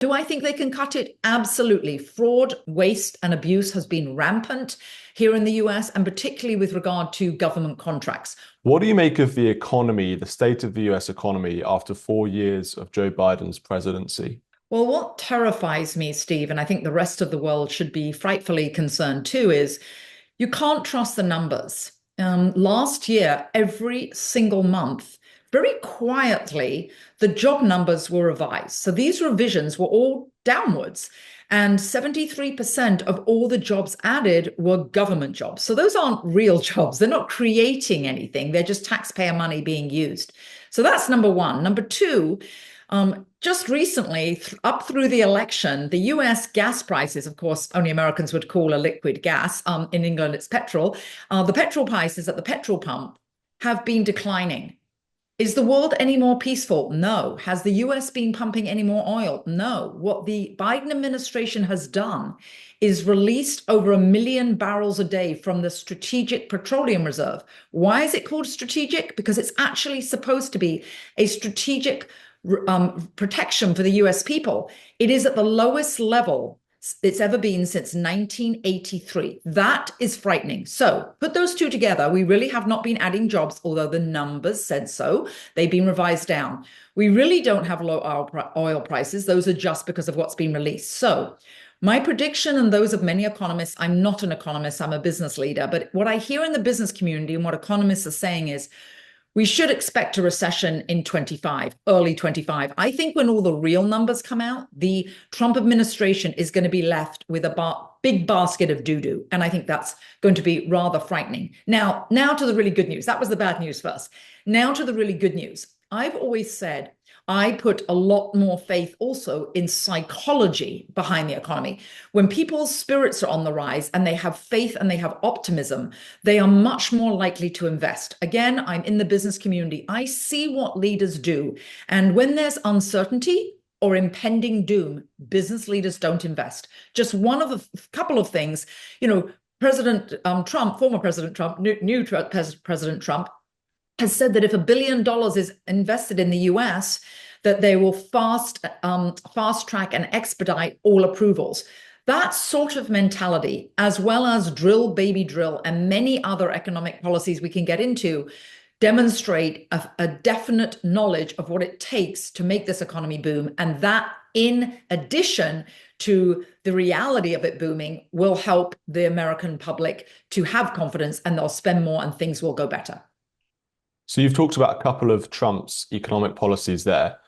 Do I think they can cut it? Absolutely. Fraud, waste, and abuse has been rampant here in the US, and particularly with regard to government contracts. What do you make of the economy, the state of the US economy after 4 years of Joe Biden's presidency? Well, what terrifies me, Steve, and I think the rest of the world should be frightfully concerned too, is you can't trust the numbers. Last year, every single month, very quietly, the job numbers were revised. So these revisions were all downwards. And 73% of all the jobs added were government jobs. So those aren't real jobs. They're not creating anything. They're just taxpayer money being used. So that's number one. Number two, just recently, up through the election, the US gas prices, of course, only Americans would call a liquid gas. In England, it's petrol. The petrol prices at the petrol pump have been declining. Is the world any more peaceful? No. Has the US been pumping any more oil? No. What the Biden administration has done is released over 1 million barrels a day from the Strategic Petroleum Reserve. Why is it called strategic? Because it's actually supposed to be a strategic protection for the US people. It is at the lowest level it's ever been since 1983. That is frightening. So put those two together. We really have not been adding jobs, although the numbers said so. They've been revised down. We really don't have low oil prices. Those are just because of what's been released. So my prediction, and those of many economists, I'm not an economist, I'm a business leader, but what I hear in the business community and what economists are saying is we should expect a recession in 25, early 25. I think when all the real numbers come out, the Trump administration is going to be left with a big basket of doo-doo. And I think that's going to be rather frightening. Now to the really good news. That was the bad news first. Now to the really good news. I've always said I put a lot more faith also in psychology behind the economy. When people's spirits are on the rise and they have faith and they have optimism, they are much more likely to invest. Again, I'm in the business community. I see what leaders do. And when there's uncertainty or impending doom, business leaders don't invest. Just one of a couple of things, President Trump, former President Trump, new President Trump, has said that if $1 billion is invested in the US, that they will fast track and expedite all approvals. That sort of mentality, as well as drill, baby drill, and many other economic policies we can get into, demonstrate a definite knowledge of what it takes to make this economy boom. And that, in addition to the reality of it booming, will help the American public to have confidence, and they'll spend more and things will go better. So you've talked about a couple of Trump's economic policies there.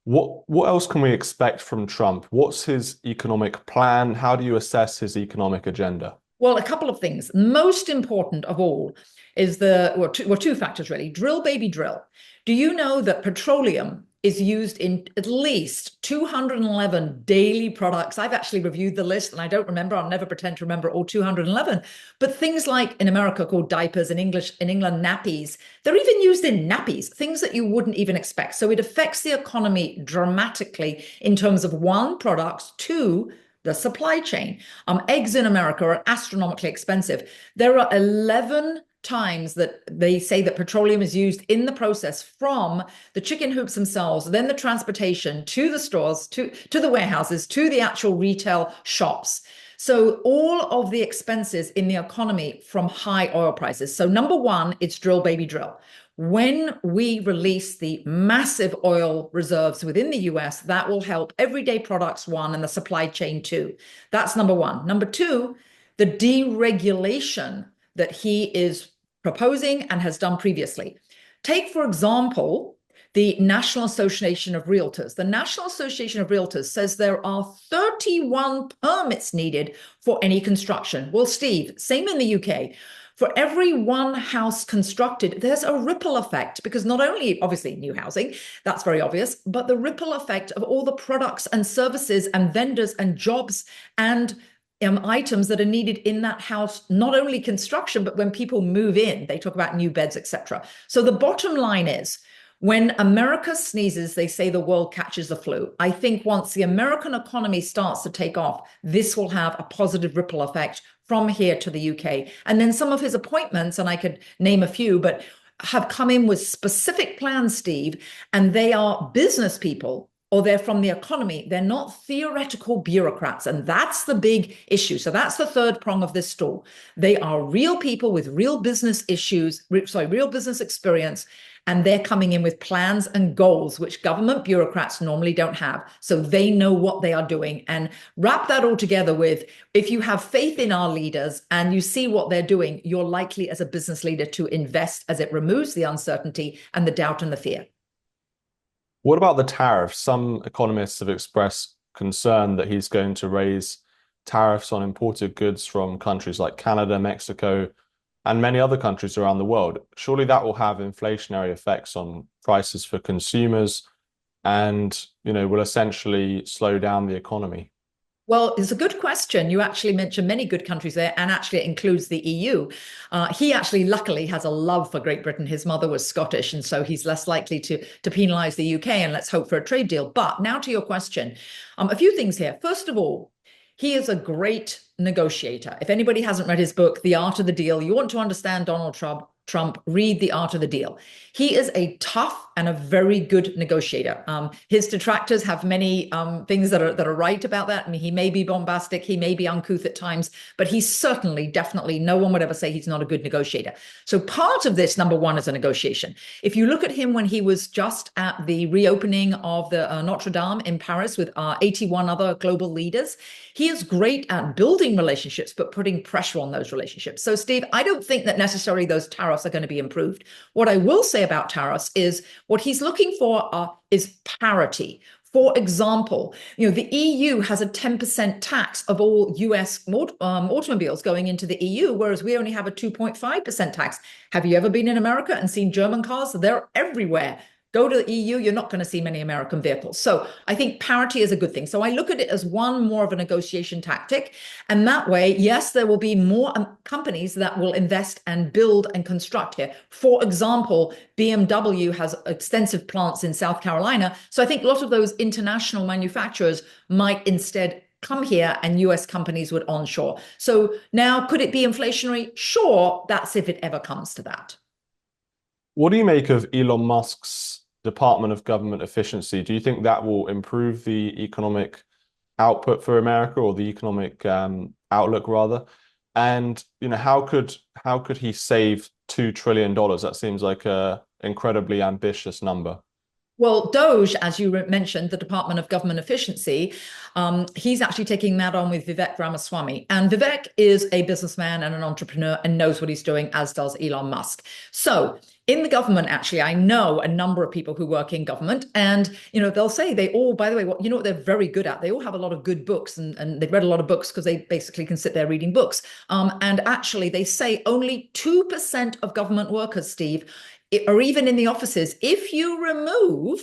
What else can we expect from Trump? What's his economic plan? How do you assess his economic agenda? Well, a couple of things. Most important of all is two factors really. Drill, baby, drill. Do you know that petroleum is used in at least 211 daily products? I've actually reviewed the list and I don't remember. I'll never pretend to remember all 211. But things like in America called diapers, in England, nappies, they're even used in nappies, things that you wouldn't even expect. So it affects the economy dramatically in terms of one, products, two, the supply chain. Eggs in America are astronomically expensive. There are 11 times that they say that petroleum is used in the process, from the chicken hoops themselves, then the transportation to the stores, to the warehouses, to the actual retail shops. So all of the expenses in the economy from high oil prices. So number one, it's drill, baby, drill. When we release the massive oil reserves within the US, that will help everyday products, one, and the supply chain, two. That's number one. Number two, the deregulation that he is proposing and has done previously. Take, for example, the National Association of Realtors. The National Association of Realtors says there are 31 permits needed for any construction. Well, Steve, same in the UK. For every one house constructed, there's a ripple effect, because not only, obviously, new housing, that's very obvious, but the ripple effect of all the products and services and vendors and jobs and items that are needed in that house, not only construction, but when people move in, they talk about new beds, etc. So the bottom line is, when America sneezes, they say the world catches the flu. I think once the American economy starts to take off, this will have a positive ripple effect from here to the UK. And then some of his appointments, and I could name a few, but have come in with specific plans, Steve, and they are business people or they're from the economy. They're not theoretical bureaucrats. And that's the big issue. So that's the third prong of this stool. They are real people with real business issues, real business experience. And they're coming in with plans and goals, which government bureaucrats normally don't have. So they know what they are doing. And wrap that all together with, if you have faith in our leaders and you see what they're doing, you're likely as a business leader to invest, as it removes the uncertainty and the doubt and the fear. What about the tariffs? Some economists have expressed concern that he's going to raise tariffs on imported goods from countries like Canada, Mexico, and many other countries around the world. Surely that will have inflationary effects on prices for consumers and, will essentially slow down the economy. Well, it's a good question. You actually mentioned many good countries there, and actually it includes the EU. He actually, luckily, has a love for Great Britain. His mother was Scottish, and so he's less likely to penalise the UK, and let's hope for a trade deal. But now to your question, a few things here. First of all, he is a great negotiator. If anybody hasn't read his book, The Art of the Deal, you want to understand Donald Trump, read The Art of the Deal. He is a tough and a very good negotiator. His detractors have many things that are right about that. I mean, he may be bombastic, he may be uncouth at times, but he's certainly, definitely, no one would ever say he's not a good negotiator. So part of this, number one, is a negotiation. If you look at him when he was just at the reopening of the Notre Dame in Paris with 81 other global leaders, he is great at building relationships, but putting pressure on those relationships. So, Steve, I don't think that necessarily those tariffs are going to be improved. What I will say about tariffs is what he's looking for is parity. For example, the EU has a 10% tax of all US automobiles going into the EU, whereas we only have a 2.5% tax. Have you ever been in America and seen German cars? They're everywhere. Go to the EU, you're not going to see many American vehicles. So I think parity is a good thing. So I look at it as one more of a negotiation tactic. And that way, yes, there will be more companies that will invest and build and construct here. For example, BMW has extensive plants in South Carolina. So I think a lot of those international manufacturers might instead come here and US companies would onshore. So now, could it be inflationary? Sure, that's if it ever comes to that. What do you make of Elon Musk's Department of Government Efficiency? Do you think that will improve the economic output for America, or the economic outlook rather? And how could he save $2 trillion? That seems like a incredibly ambitious number. Well, DOGE, as you mentioned, the Department of Government Efficiency, he's actually taking that on with Vivek Ramaswamy. And Vivek is a businessman and an entrepreneur and knows what he's doing, as does Elon Musk. So in the government, actually, I know a number of people who work in government, and they'll say they all, by the way, what they're very good at. They all have a lot of good books, and they've read a lot of books because they basically can sit there reading books. And actually, they say only 2% of government workers, Steve, or even in the offices, if you remove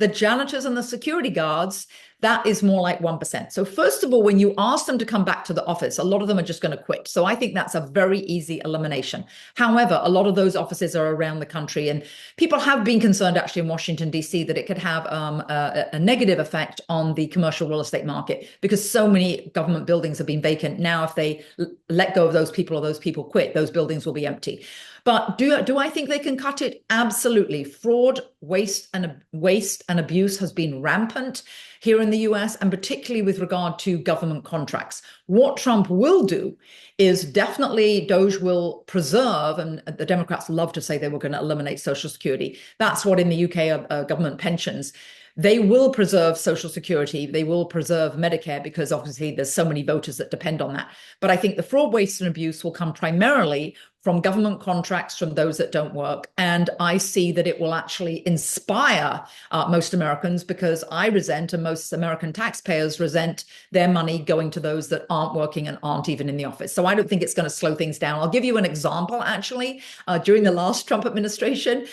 the janitors and the security guards, that is more like 1%. So first of all, when you ask them to come back to the office, a lot of them are just going to quit. So I think that's a very easy elimination. However, a lot of those offices are around the country, and people have been concerned actually in Washington, D.C., that it could have a negative effect on the commercial real estate market, because so many government buildings have been vacant. Now, if they let go of those people, or those people quit, those buildings will be empty. But do I think they can cut it? Absolutely. Fraud, waste and abuse has been rampant here in the US, and particularly with regard to government contracts. What Trump will do is definitely DOGE will preserve, and the Democrats love to say they were going to eliminate Social Security. That's what in the UK are government pensions. They will preserve Social Security. They will preserve Medicare, because obviously there's so many voters that depend on that. But I think the fraud, waste, and abuse will come primarily from government contracts, from those that don't work. And I see that it will actually inspire most Americans, because I resent, and most American taxpayers resent, their money going to those that aren't working and aren't even in the office. So I don't think it's going to slow things down. I'll give you an example, actually. During the last Trump administration,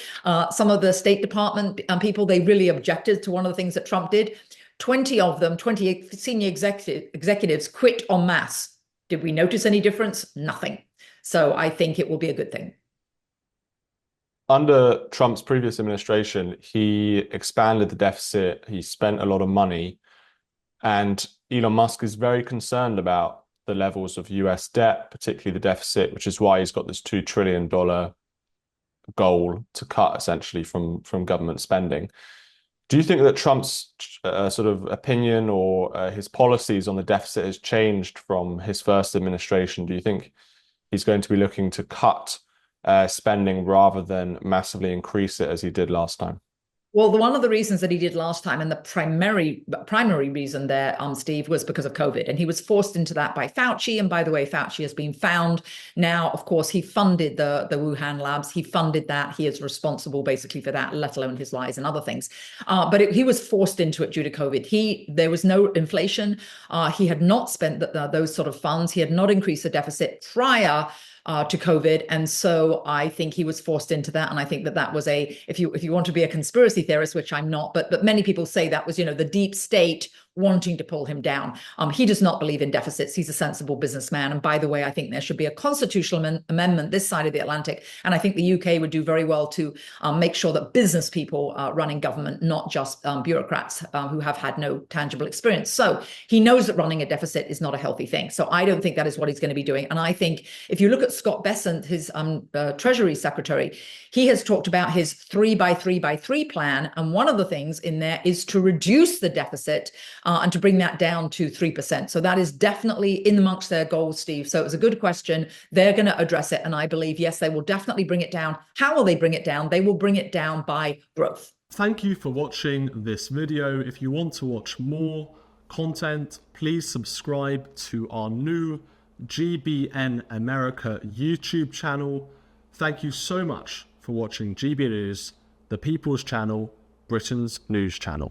some of the State Department people, they really objected to one of the things that Trump did. 20 of them, 28 senior executives quit en masse. Did we notice any difference? Nothing. So I think it will be a good thing. Under Trump's previous administration, he expanded the deficit, he spent a lot of money, and Elon Musk is very concerned about the levels of US debt, particularly the deficit, which is why he's got this $2 trillion goal to cut essentially from government spending. Do you think that Trump's sort of opinion or his policies on the deficit has changed from his first administration? Do you think he's going to be looking to cut spending rather than massively increase it as he did last time? Well, one of the reasons that he did last time, and the primary reason there, Steve, was because of COVID, and he was forced into that by Fauci. And by the way, Fauci has been found now. Of course, he funded the Wuhan labs. He funded that. He is responsible basically for that, let alone his lies and other things. He was forced into it due to COVID. There was no inflation. He had not spent those sort of funds. He had not increased the deficit prior to COVID. And so I think he was forced into that. And I think that was if you want to be a conspiracy theorist, which I'm not, but many people say that was, the deep state wanting to pull him down. He does not believe in deficits. He's a sensible businessman. And by the way, I think there should be a constitutional amendment this side of the Atlantic. And I think the UK would do very well to make sure that business people running government, not just bureaucrats who have had no tangible experience. So he knows that running a deficit is not a healthy thing. So I don't think that is what he's going to be doing. And I think if you look at Scott Bessent, his Treasury Secretary, he has talked about his 3x3x3 plan. And one of the things in there is to reduce the deficit and to bring that down to 3%. So that is definitely in amongst their goals, Steve. So it was a good question. They're going to address it. And I believe, yes, they will definitely bring it down. How will they bring it down? They will bring it down by growth. Thank you for watching this video. If you want to watch more content, please subscribe to our new GBN America YouTube channel. Thank you so much for watching GB News, the People's Channel, Britain's news channel.